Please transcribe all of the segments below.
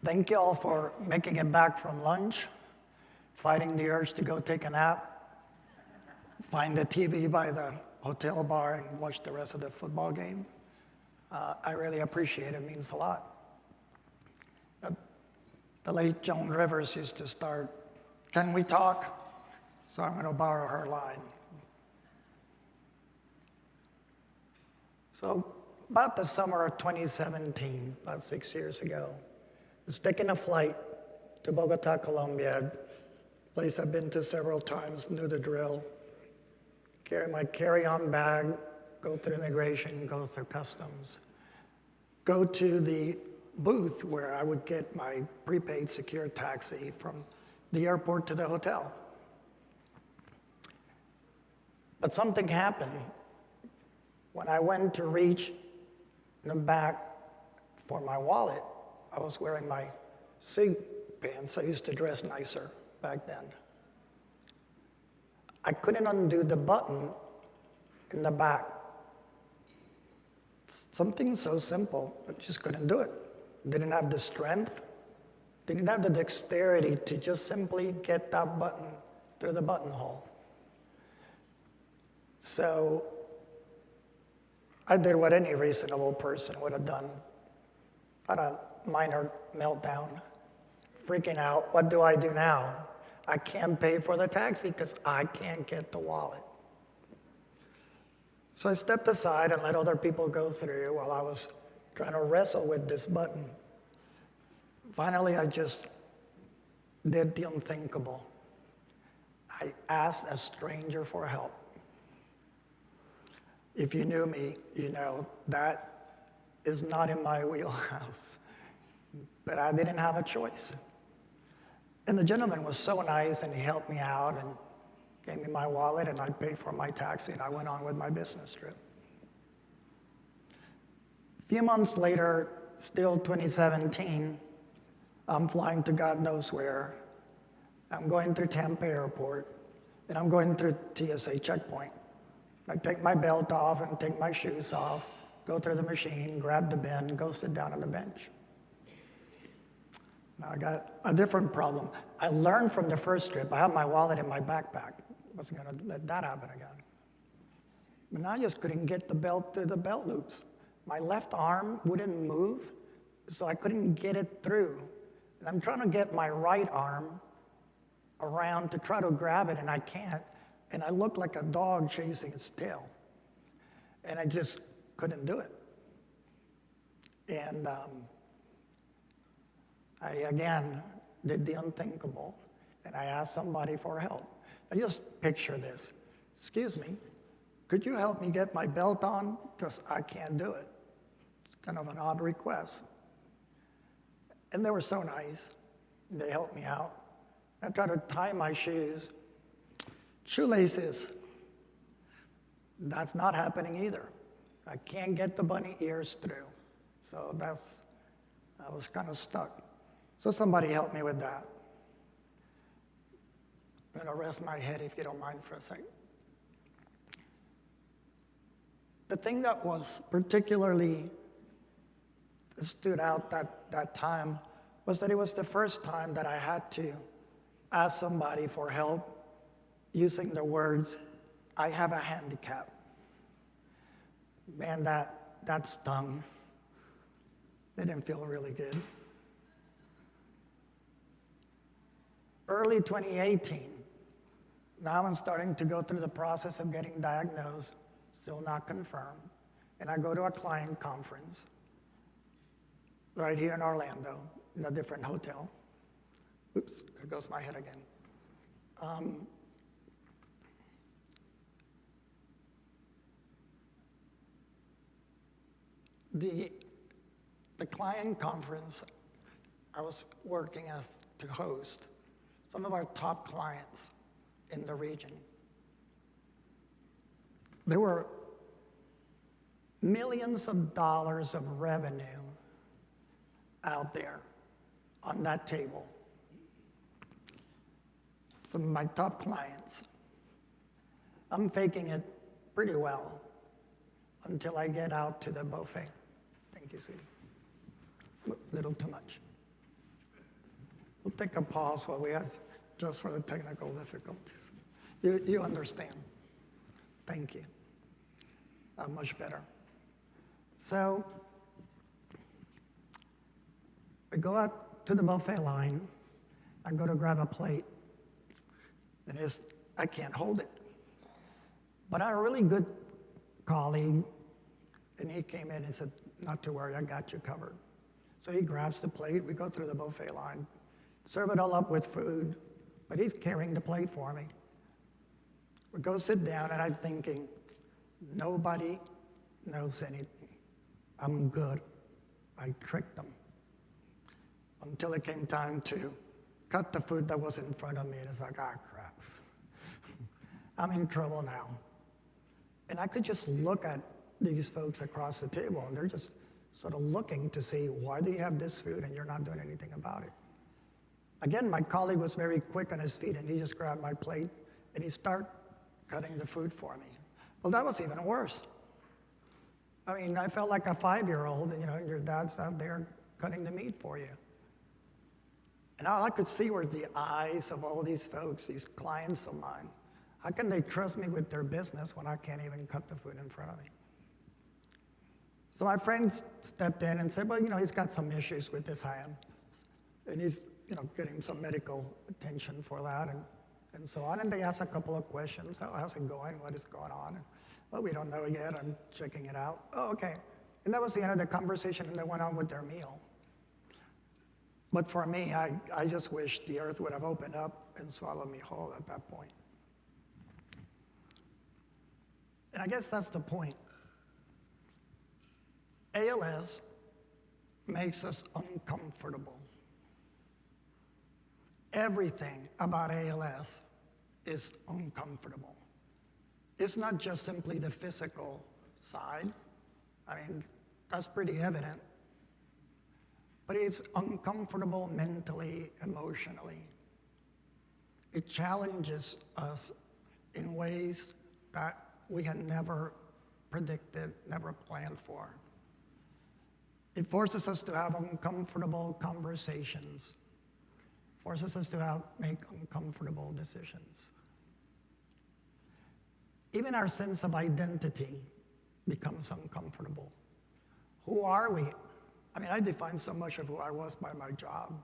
Thank you all for making it back from lunch, fighting the urge to go take a nap, find the TV by the hotel bar and watch the rest of the football game. I really appreciate it. It means a lot. The late Joan Rivers used to start, "Can we talk?" So I'm going to borrow her line. So about the summer of 2017, about 6 years ago, I was taking a flight to Bogota, Colombia, a place I've been to several times, knew the drill. Carry my carry-on bag, go through immigration, go through customs, go to the booth where I would get my prepaid secure taxi from the airport to the hotel. But something happened. When I went to reach in the back for my wallet, I was wearing my suit pants. I used to dress nicer back then. I couldn't undo the button in the back. Something so simple, but just couldn't do it. Didn't have the strength, didn't have the dexterity to just simply get that button through the buttonhole. So I did what any reasonable person would have done. I had a minor meltdown, freaking out. What do I do now? I can't pay for the taxi because I can't get the wallet. So I stepped aside and let other people go through while I was trying to wrestle with this button. Finally, I just did the unthinkable. I asked a stranger for help. If you knew me, you know that is not in my wheelhouse. But I didn't have a choice. And the gentleman was so nice, and he helped me out and gave me my wallet, and I paid for my taxi, and I went on with my business trip. A few months later, still 2017, I'm flying to God knows where. I'm going through Tampa Airport, and I'm going through TSA checkpoint. I take my belt off and take my shoes off, go through the machine, grab the bin, go sit down on the bench. Now I got a different problem. I learned from the first trip. I had my wallet in my backpack. I wasn't going to let that happen again. And I just couldn't get the belt through the belt loops. My left arm wouldn't move, so I couldn't get it through. And I'm trying to get my right arm around to try to grab it, and I can't. And I look like a dog chasing its tail. And I just couldn't do it. And I, again, did the unthinkable, and I asked somebody for help. Now just picture this. "Excuse me, could you help me get my belt on? Because I can't do it." It's kind of an odd request. And they were so nice. They helped me out. I tried to tie my shoes. Shoelaces. That's not happening either. I can't get the bunny ears through. So I was kind of stuck. So somebody helped me with that. I'm going to rest my head if you don't mind for a second. The thing that was particularly stood out that time was that it was the first time that I had to ask somebody for help using the words, "I have a handicap." Man, that stung. It didn't feel really good. Early 2018, now I'm starting to go through the process of getting diagnosed, still not confirmed, and I go to a client conference right here in Orlando, in a different hotel. Oops, there goes my head again. The client conference I was working as to host some of our top clients in the region. There were millions of dollars of revenue out there on that table. Some of my top clients. I'm faking it pretty well until I get out to the buffet. Thank you, sweetie. A little too much. We'll take a pause while we ask just for the technical difficulties. You understand. Thank you. Much better. So we go out to the buffet line. I go to grab a plate, and I can't hold it. But I had a really good colleague, and he came in and said, not to worry, I got you covered. So he grabs the plate, we go through the buffet line, serve it all up with food, but he's carrying the plate for me. We go sit down, and I'm thinking, nobody knows anything. I'm good. I tricked them. Until it came time to cut the food that was in front of me, and it's like, ah, crap. I'm in trouble now. And I could just look at these folks across the table, and they're just sort of looking to see, why do you have this food and you're not doing anything about it? Again, my colleague was very quick on his feet, and he just grabbed my plate, and he started cutting the food for me. Well, that was even worse. I mean, I felt like a 5-year-old, and your dad's out there cutting the meat for you. And all I could see were the eyes of all these folks, these clients of mine. How can they trust me with their business when I can't even cut the food in front of me? So my friend stepped in and said, well, he's got some issues with his hand. And he's, getting some medical attention for that and so on. And they asked a couple of questions. Oh, how's it going? What is going on? And, well, we don't know yet. I'm checking it out. Oh, okay. And that was the end of the conversation, and they went on with their meal. But for me, I just wish the earth would have opened up and swallowed me whole at that point. And I guess that's the point. ALS makes us uncomfortable. Everything about ALS is uncomfortable. It's not just simply the physical side. I mean, that's pretty evident. But it's uncomfortable mentally, emotionally. It challenges us in ways that we had never predicted, never planned for. It forces us to have uncomfortable conversations, forces us to make uncomfortable decisions. Even our sense of identity becomes uncomfortable. Who are we? I mean, I defined so much of who I was by my job.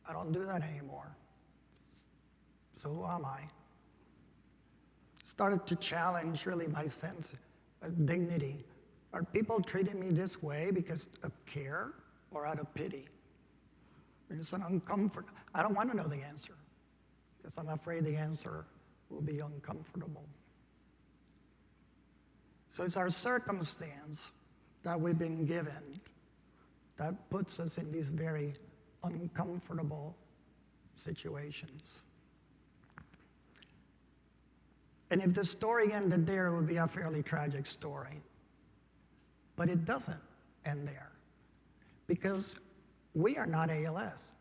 I don't do that anymore. So who am I? Started to challenge really my sense of dignity. Are people treating me this way because of care or out of pity? It's an uncomfort. I don't want to know the answer because I'm afraid the answer will be uncomfortable. So it's our circumstance that we've been given that puts us in these very uncomfortable situations. And if the story ended there, it would be a fairly tragic story. But it doesn't end there, because we are not ALS.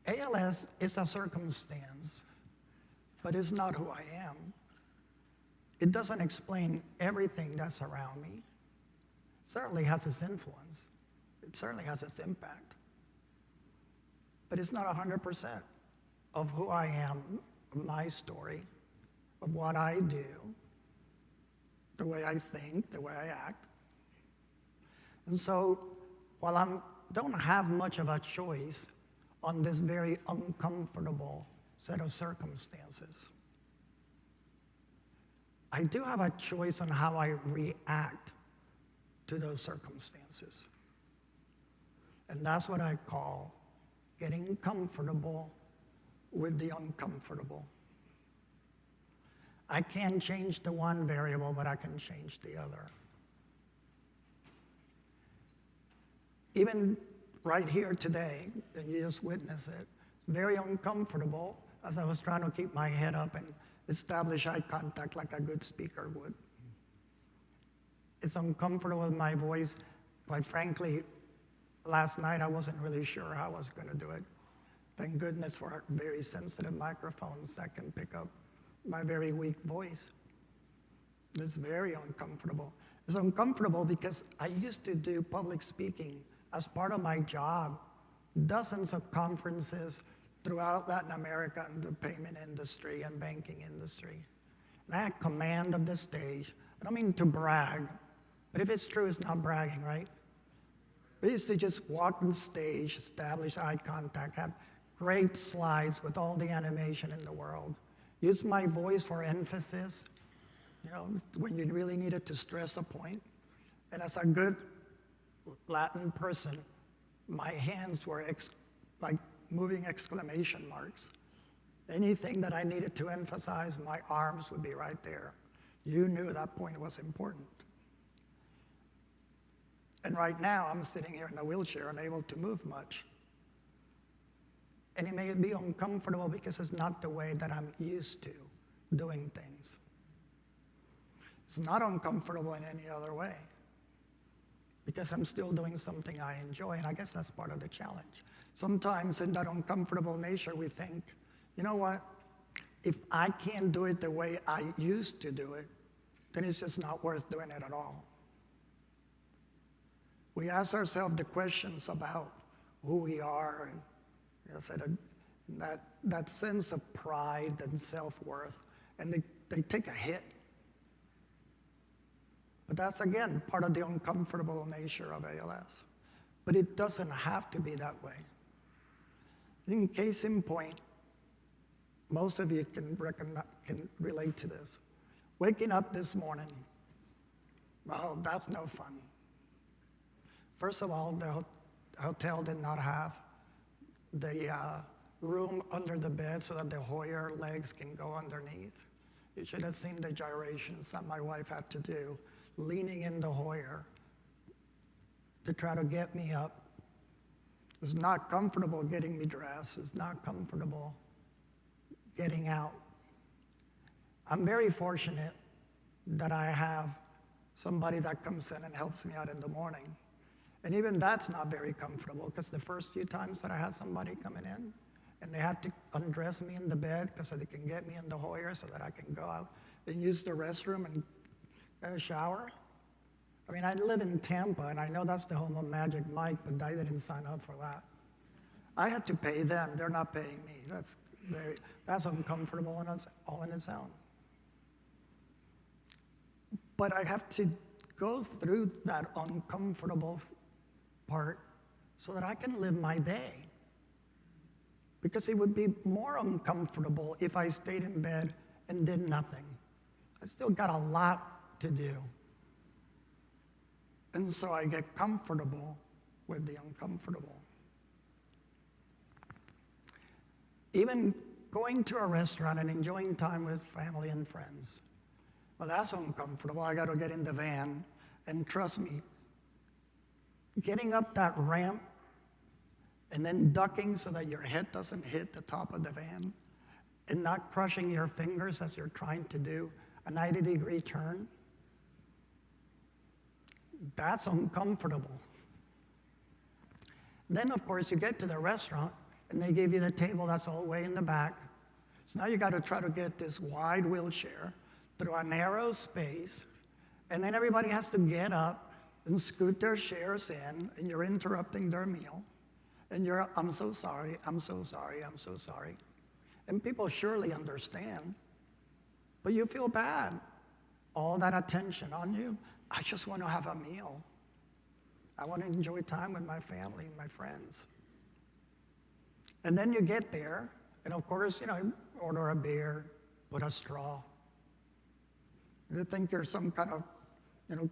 ALS is a circumstance, but it's not who I am. It doesn't explain everything that's around me. It certainly has its influence. It certainly has its impact. But it's not 100% of who I am, my story, of what I do, the way I think, the way I act. And so, while I don't have much of a choice on this very uncomfortable set of circumstances, I do have a choice on how I react to those circumstances. And that's what I call getting comfortable with the uncomfortable. I can't change the one variable, but I can change the other. Even right here today, and you just witness it, it's very uncomfortable as I was trying to keep my head up and establish eye contact like a good speaker would. It's uncomfortable with my voice. Quite frankly, last night I wasn't really sure how I was going to do it. Thank goodness for very sensitive microphones that can pick up my very weak voice. It's very uncomfortable. It's uncomfortable because I used to do public speaking as part of my job dozens of conferences throughout Latin America in the payment industry and banking industry. And I had command of the stage. I don't mean to brag, but if it's true, it's not bragging, right? I used to just walk on stage, establish eye contact, have great slides with all the animation in the world, use my voice for emphasis, when you really needed to stress a point. And as a good Latin person, my hands were like moving exclamation marks. Anything that I needed to emphasize, my arms would be right there. You knew that point was important. And right now, I'm sitting here in a wheelchair, unable to move much. And it may be uncomfortable because it's not the way that I'm used to doing things. It's not uncomfortable in any other way because I'm still doing something I enjoy, and I guess that's part of the challenge. Sometimes in that uncomfortable nature, we think, you know what? If I can't do it the way I used to do it, then it's just not worth doing it at all. We ask ourselves the questions about who we are, and that sense of pride and self-worth, and they take a hit. But that's, again, part of the uncomfortable nature of ALS. But it doesn't have to be that way. In case in point, most of you can relate to this. Waking up this morning, well, that's no fun. First of all, the hotel did not have the room under the bed so that the Hoyer legs can go underneath. You should have seen the gyrations that my wife had to do, leaning in the Hoyer to try to get me up. It's not comfortable getting me dressed. It's not comfortable getting out. I'm very fortunate that I have somebody that comes in and helps me out in the morning. And even that's not very comfortable because the first few times that I had somebody coming in and they have to undress me in the bed so they can get me in the Hoyer so that I can go out and use the restroom and shower. I mean, I live in Tampa, and I know that's the home of Magic Mike, but I didn't sign up for that. I had to pay them. They're not paying me. That's uncomfortable all in its own. But I have to go through that uncomfortable part so that I can live my day. Because it would be more uncomfortable if I stayed in bed and did nothing. I still got a lot to do. And so I get comfortable with the uncomfortable. Even going to a restaurant and enjoying time with family and friends. Well, that's uncomfortable. I got to get in the van, and trust me, getting up that ramp and then ducking so that your head doesn't hit the top of the van and not crushing your fingers as you're trying to do a 90-degree turn, that's uncomfortable. Then, of course, you get to the restaurant, and they give you the table that's all the way in the back. So now you got to try to get this wide wheelchair through a narrow space, and then everybody has to get up and scoot their chairs in, and you're interrupting their meal. And you're, I'm so sorry, I'm so sorry, I'm so sorry. And people surely understand, but you feel bad. All that attention on you. I just want to have a meal. I want to enjoy time with my family and my friends. And then you get there, and of course, order a beer, put a straw. You think you're some kind of,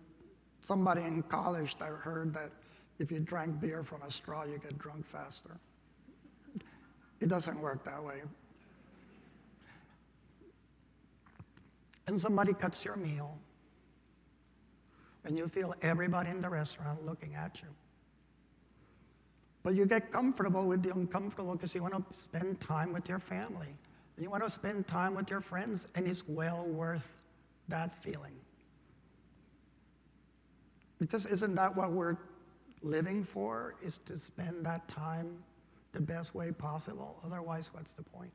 somebody in college that heard that if you drank beer from a straw, you get drunk faster. It doesn't work that way. And somebody cuts your meal, and you feel everybody in the restaurant looking at you. But you get comfortable with the uncomfortable because you want to spend time with your family, and you want to spend time with your friends, and it's well worth that feeling. Because isn't that what we're living for, is to spend that time the best way possible? Otherwise, what's the point?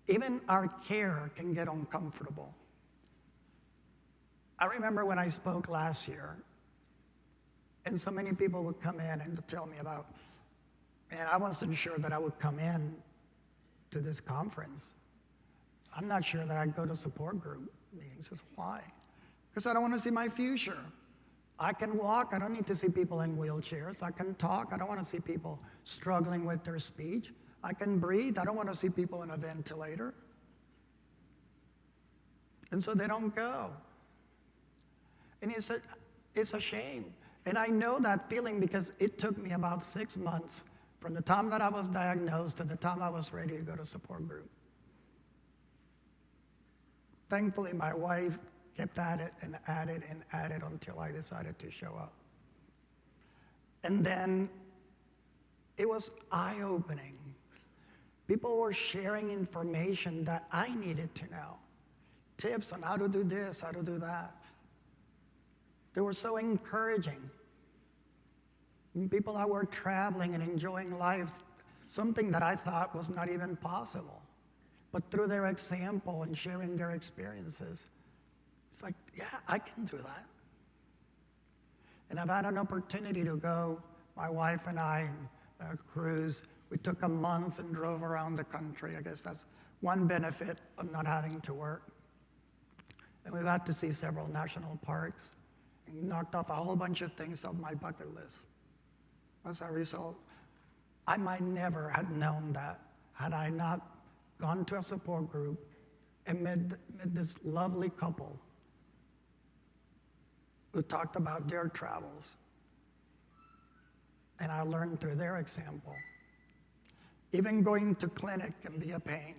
Even our care can get uncomfortable. I remember when I spoke last year, And so many people would come in and tell me about, and I wasn't sure that I would come in to this conference. I'm not sure that I'd go to support group meetings. Why? Because I don't want to see my future. I can walk. I don't need to see people in wheelchairs. I can talk. I don't want to see people struggling with their speech. I can breathe. I don't want to see people in a ventilator. And so they don't go. And it's a shame. And I know that feeling because it took me about 6 months from the time that I was diagnosed to the time I was ready to go to support group. Thankfully, my wife kept at it and added and added until I decided to show up. And then it was eye-opening. People were sharing information that I needed to know. Tips on how to do this, how to do that. They were so encouraging. People that were traveling and enjoying life, something that I thought was not even possible. But through their example and sharing their experiences, it's like, yeah, I can do that. And I've had an opportunity to go, my wife and I, cruise. We took a month and drove around the country. I guess that's one benefit of not having to work. And we got to see several national parks and knocked off a whole bunch of things off my bucket list. As a result, I might never have known that had I not gone to a support group and met this lovely couple who talked about their travels. And I learned through their example. Even going to clinic can be a pain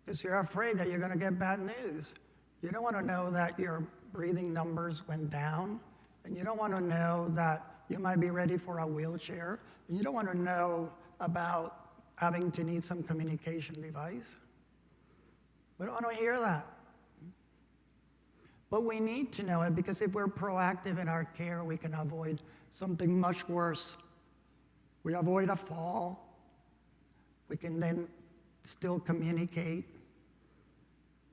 because you're afraid that you're going to get bad news. You don't want to know that your breathing numbers went down, and you don't want to know that you might be ready for a wheelchair, and you don't want to know about having to need some communication device. We don't want to hear that. But we need to know it because if we're proactive in our care, we can avoid something much worse. We avoid a fall. We can then still communicate.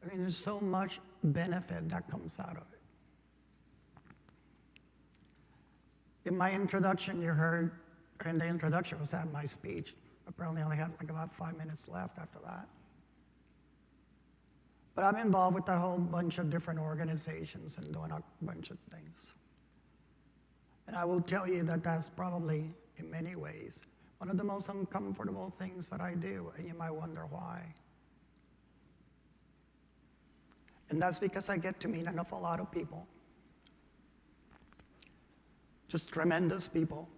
I mean, there's so much benefit that comes out of it. In my introduction, you heard, or in the introduction was at my speech. I probably only have like about 5 minutes left after that. But I'm involved with a whole bunch of different organizations and doing a bunch of things. And I will tell you that that's probably, in many ways, one of the most uncomfortable things that I do, and you might wonder why. And that's because I get to meet an awful lot of people. Just tremendous people.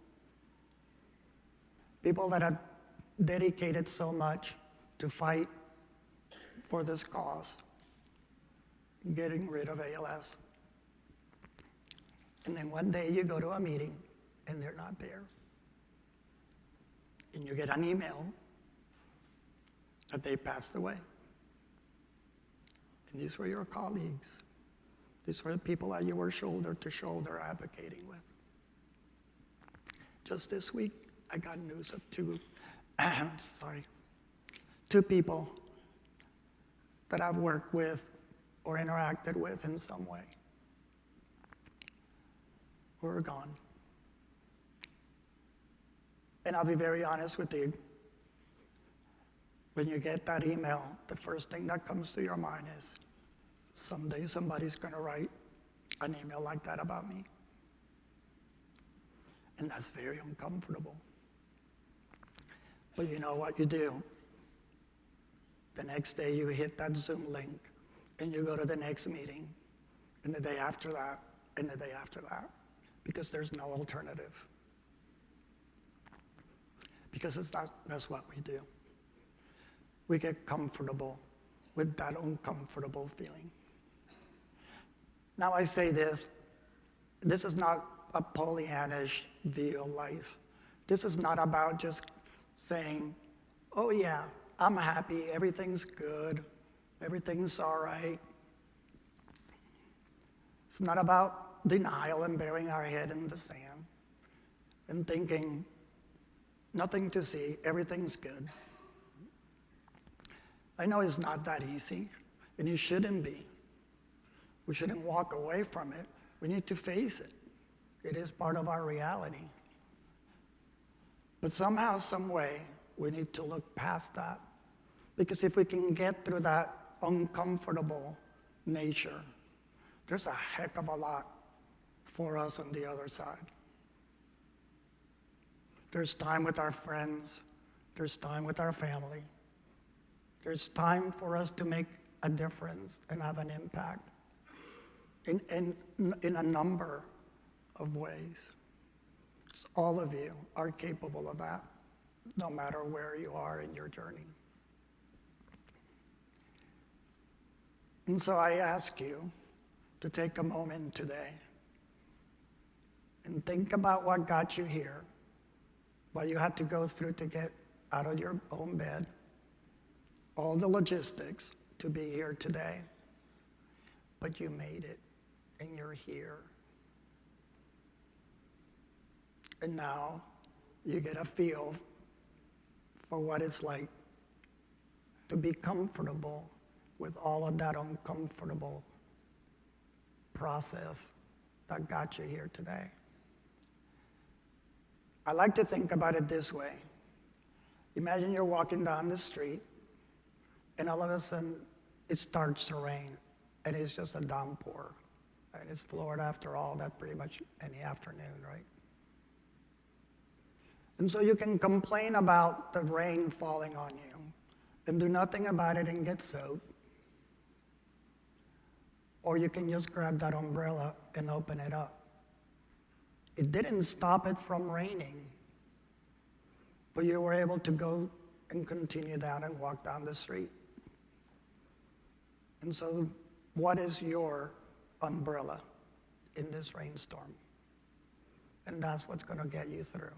People that have dedicated so much to fight for this cause, getting rid of ALS. And then one day you go to a meeting and they're not there. And you get an email that they passed away. And these were your colleagues. These were the people that you were shoulder to shoulder advocating with. Just this week, I got news of two people that I've worked with or interacted with in some way who are gone. And I'll be very honest with you. When you get that email, the first thing that comes to your mind is, someday somebody's going to write an email like that about me. And that's very uncomfortable. But you know what you do? The next day you hit that Zoom link and you go to the next meeting, and the day after that, and the day after that, because there's no alternative. Because that's what we do. We get comfortable with that uncomfortable feeling. Now I say this is not a Pollyannish view of life. This is not about just saying, oh yeah, I'm happy, everything's good, everything's all right. It's not about denial and burying our head in the sand and thinking, nothing to see, everything's good. I know it's not that easy, and it shouldn't be. We shouldn't walk away from it. We need to face it. It is part of our reality. But somehow, some way, we need to look past that. Because if we can get through that uncomfortable nature, there's a heck of a lot for us on the other side. There's time with our friends. There's time with our family. There's time for us to make a difference and have an impact in a number of ways. All of you are capable of that, no matter where you are in your journey. And so I ask you to take a moment today and think about what got you here, what you had to go through to get out of your own bed, all the logistics to be here today, but you made it and you're here. And now you get a feel for what it's like to be comfortable with all of that uncomfortable process that got you here today. I like to think about it this way. Imagine you're walking down the street and all of a sudden it starts to rain and it's just a downpour. And it's Florida after all, that's pretty much any afternoon, right? And so you can complain about the rain falling on you and do nothing about it and get soaked. Or you can just grab that umbrella and open it up. It didn't stop it from raining, but you were able to go and continue down and walk down the street. And so what is your umbrella in this rainstorm? And that's what's going to get you through.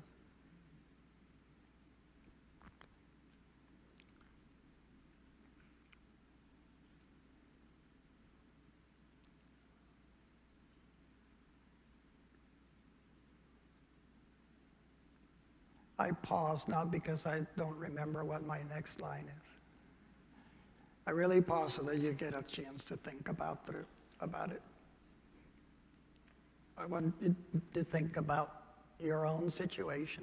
I pause not because I don't remember what my next line is. I really pause so that you get a chance to think about it. I want you to think about your own situation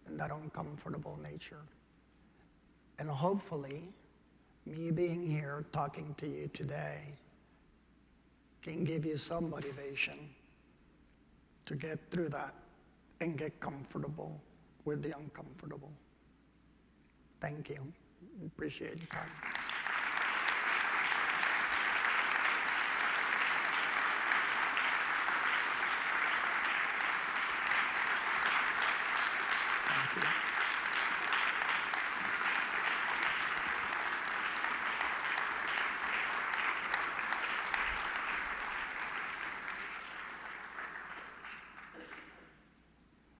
and that uncomfortable nature. And hopefully, me being here talking to you today can give you some motivation to get through that and get comfortable with the uncomfortable. Thank you. Appreciate your time. Thank you.